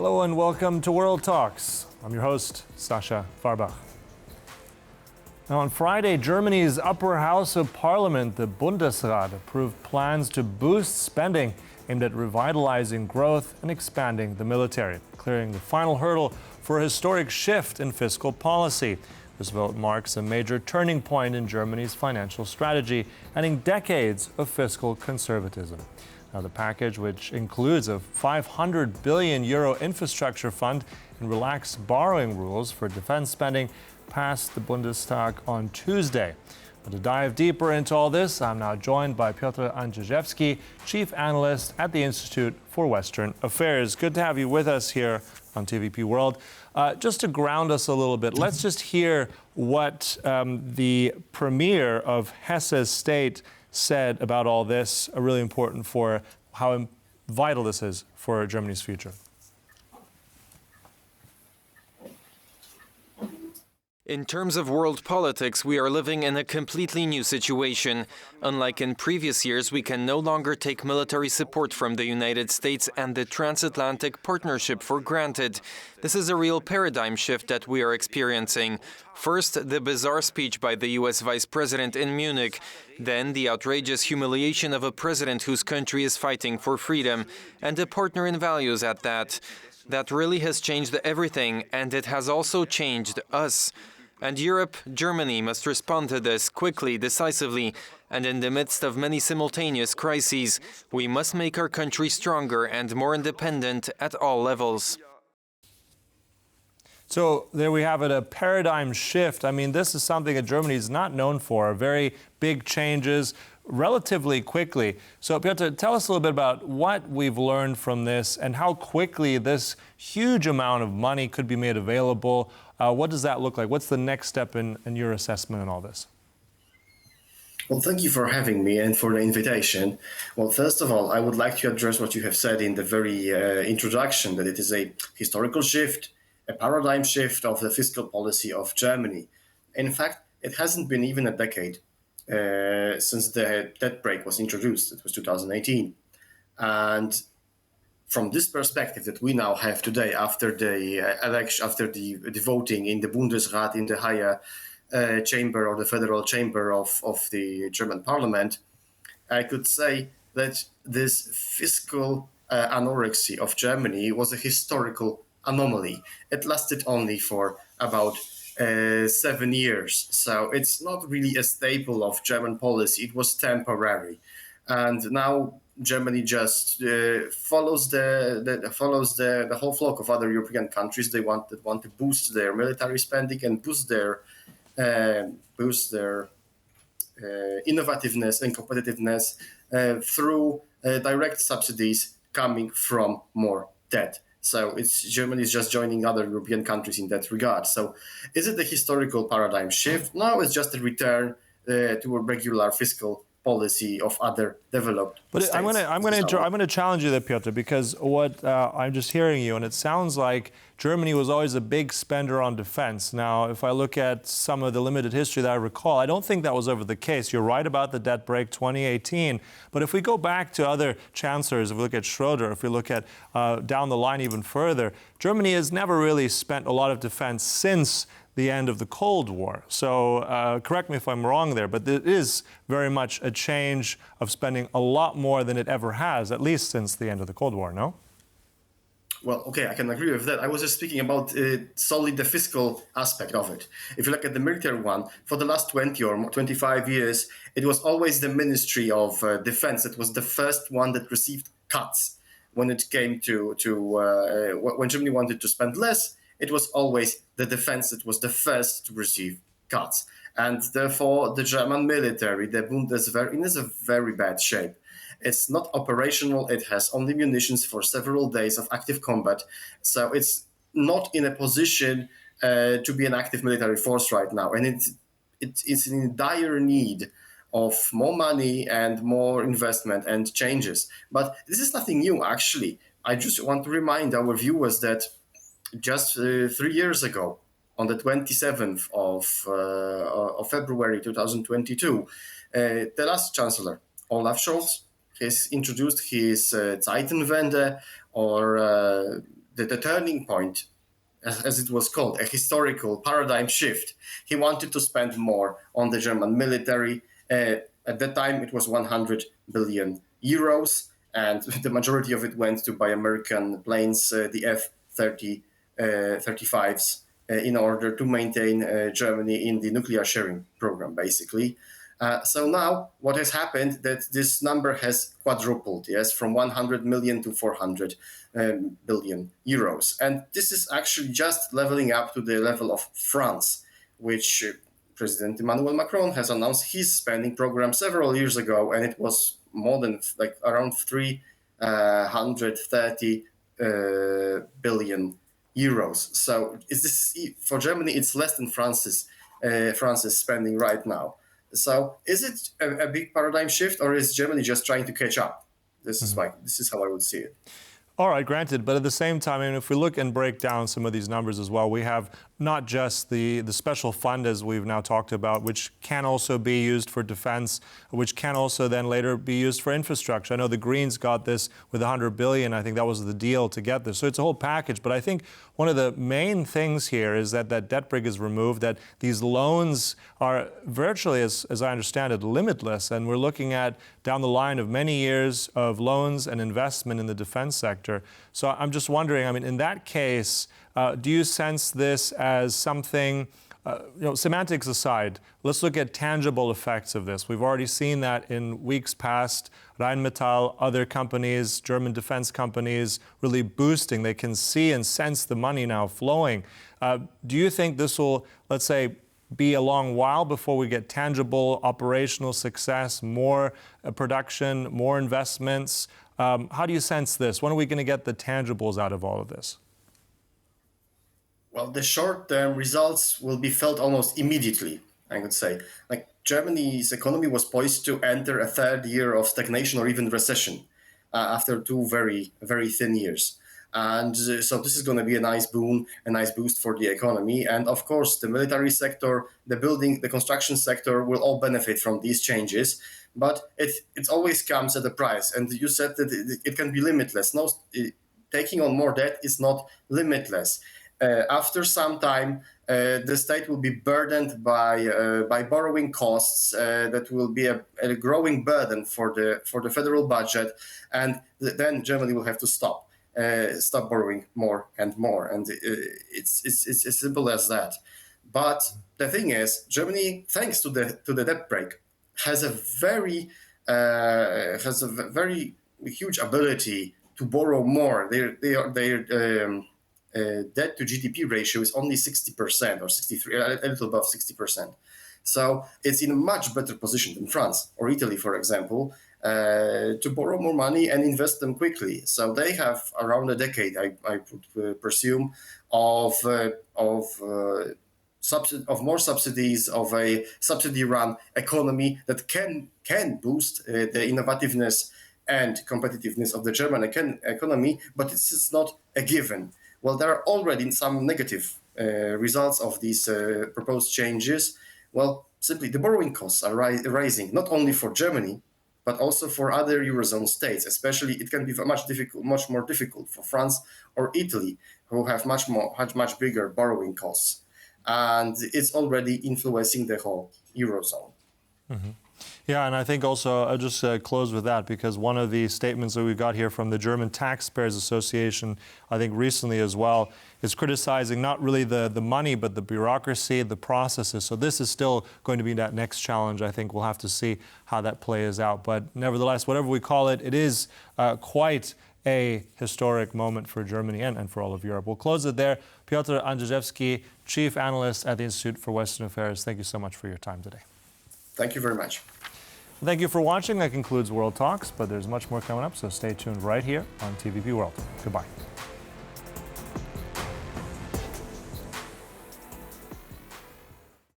Hello and welcome to World Talks. I'm your host, Sasha Farbach. Now on Friday, Germany's upper house of parliament, the Bundesrat, approved plans to boost spending aimed at revitalizing growth and expanding the military, clearing the final hurdle for a historic shift in fiscal policy. This vote marks a major turning point in Germany's financial strategy, ending decades of fiscal conservatism. Now, the package, which includes a 500 billion euro infrastructure fund and relaxed borrowing rules for defense spending, passed the Bundestag on Tuesday. But to dive deeper into all this, I'm now joined by Piotr Andrzejewski, Chief Analyst at the Institute for Western Affairs. Good to have you with us here on TVP World. Just to ground us a little bit, let's just hear what the Premier of Hesse's state said about all this, really important for how vital this is for Germany's future. In terms of world politics, we are living in a completely new situation. Unlike in previous years, we can no longer take military support from the United States and the transatlantic partnership for granted. This is a real paradigm shift that we are experiencing. First, the bizarre speech by the US Vice President in Munich. Then, the outrageous humiliation of a president whose country is fighting for freedom, and a partner in values at that. That really has changed everything, and it has also changed us. And Europe, Germany, must respond to this quickly, decisively, and in the midst of many simultaneous crises, we must make our country stronger and more independent at all levels. So there we have it, a paradigm shift. I mean, this is something that Germany is not known for, very big changes relatively quickly. So Piotr, tell us a little bit about what we've learned from this and how quickly this huge amount of money could be made available. What does that look like? What's the next step in your assessment in all this? Well, thank you for having me and for the invitation. Well, first of all, I would like to address what you have said in the very introduction, that it is a historical shift, a paradigm shift of the fiscal policy of Germany. In fact, it hasn't been even a decade since the debt brake was introduced. It was 2018. And from this perspective that we now have today, after the election, after the voting in the Bundesrat, in the higher chamber or the federal chamber of the German parliament, I could say that this fiscal anorexia of Germany was a historical anomaly. It lasted only for about 7 years. So it's not really a staple of German policy. It was temporary. And now Germany just follows the whole flock of other European countries. They want to boost their military spending and boost their innovativeness and competitiveness through direct subsidies coming from more debt. So Germany is just joining other European countries in that regard. So is it a historical paradigm shift? No, it's just a return to a regular fiscal policy of other developed states. I'm going to challenge you there, Piotr, because what I'm just hearing you, and it sounds like Germany was always a big spender on defense. Now, if I look at some of the limited history that I recall, I don't think that was ever the case. You're right about the debt brake 2018. But if we go back to other chancellors, if we look at Schroeder, if we look at down the line even further, Germany has never really spent a lot of defense since the end of the Cold War. So correct me if I'm wrong there, but it is very much a change of spending a lot more than it ever has, at least since the end of the Cold War, no? Well, okay, I can agree with that. I was just speaking about solely the fiscal aspect of it. If you look at the military one, for the last 20 or 25 years, it was always the Ministry of Defense that was the first one that received cuts when it came to when Germany wanted to spend less. It was always the defense that was the first to receive cuts. And therefore, the German military, the Bundeswehr, is a very bad shape. It's not operational. It has only munitions for several days of active combat. So it's not in a position to be an active military force right now. And it's in dire need of more money and more investment and changes. But this is nothing new, actually. I just want to remind our viewers that just 3 years ago, on the 27th of February 2022, the last chancellor, Olaf Scholz, has introduced his Zeitenwende, or the turning point, as it was called, a historical paradigm shift. He wanted to spend more on the German military. At that time, it was 100 billion euros, and the majority of it went to buy American planes, the F-35s, in order to maintain Germany in the nuclear sharing program, basically. So now what has happened that this number has quadrupled, yes, from 100 million to 400 billion euros. And this is actually just leveling up to the level of France, which President Emmanuel Macron has announced his spending program several years ago, and it was more than like around 330 billion euros. So for Germany, it's less than France's spending right now. So is it a big paradigm shift, or is Germany just trying to catch up? This is how I would see it. All right, granted, but at the same time, I mean, if we look and break down some of these numbers as well, we have not just the special fund, as we've now talked about, which can also be used for defense, which can also then later be used for infrastructure. I know the Greens got this with 100 billion. I think that was the deal to get this. So it's a whole package. But I think one of the main things here is that debt brake is removed, that these loans are virtually, as I understand it, limitless. And we're looking at down the line of many years of loans and investment in the defense sector. So I'm just wondering, I mean, in that case, do you sense this as something, semantics aside, let's look at tangible effects of this. We've already seen that in weeks past, Rheinmetall, other companies, German defense companies really boosting. They can see and sense the money now flowing. Do you think this will, let's say, be a long while before we get tangible operational success, more production, more investments? How do you sense this? When are we going to get the tangibles out of all of this? Well, the short-term results will be felt almost immediately, I would say. Like Germany's economy was poised to enter a third year of stagnation or even recession after 2 very, very thin years. And so this is going to be a nice boon, a nice boost for the economy. And of course, the military sector, the construction sector will all benefit from these changes. But it always comes at a price. And you said that it can be limitless. No, taking on more debt is not limitless. After some time, the state will be burdened by borrowing costs that will be a growing burden for the federal budget, and then Germany will have to stop borrowing more and more, and it's as simple as that. But the thing is, Germany, thanks to the debt brake, has a very huge ability to borrow more. Debt to GDP ratio is only 60% or 63, a little above 60%. So it's in a much better position than France or Italy, for example, to borrow more money and invest them quickly. So they have around a decade, I would presume, of more subsidies, of a subsidy-run economy that can boost the innovativeness and competitiveness of the German economy, but this is not a given. Well, there are already some negative results of these proposed changes. Well, simply the borrowing costs are rising, not only for Germany, but also for other Eurozone states. Especially, it can be much more difficult for France or Italy, who have much bigger borrowing costs. And it's already influencing the whole Eurozone. Mm-hmm. Yeah, and I think also, I'll just close with that, because one of the statements that we got here from the German Taxpayers Association, I think recently as well, is criticizing not really the money, but the bureaucracy, the processes. So this is still going to be that next challenge. I think we'll have to see how that plays out. But nevertheless, whatever we call it, it is quite a historic moment for Germany and for all of Europe. We'll close it there. Piotr Andrzejewski, Chief Analyst at the Institute for Western Affairs, thank you so much for your time today. Thank you very much. Thank you for watching. That concludes World Talks, but there's much more coming up, so stay tuned right here on TVP World. Goodbye.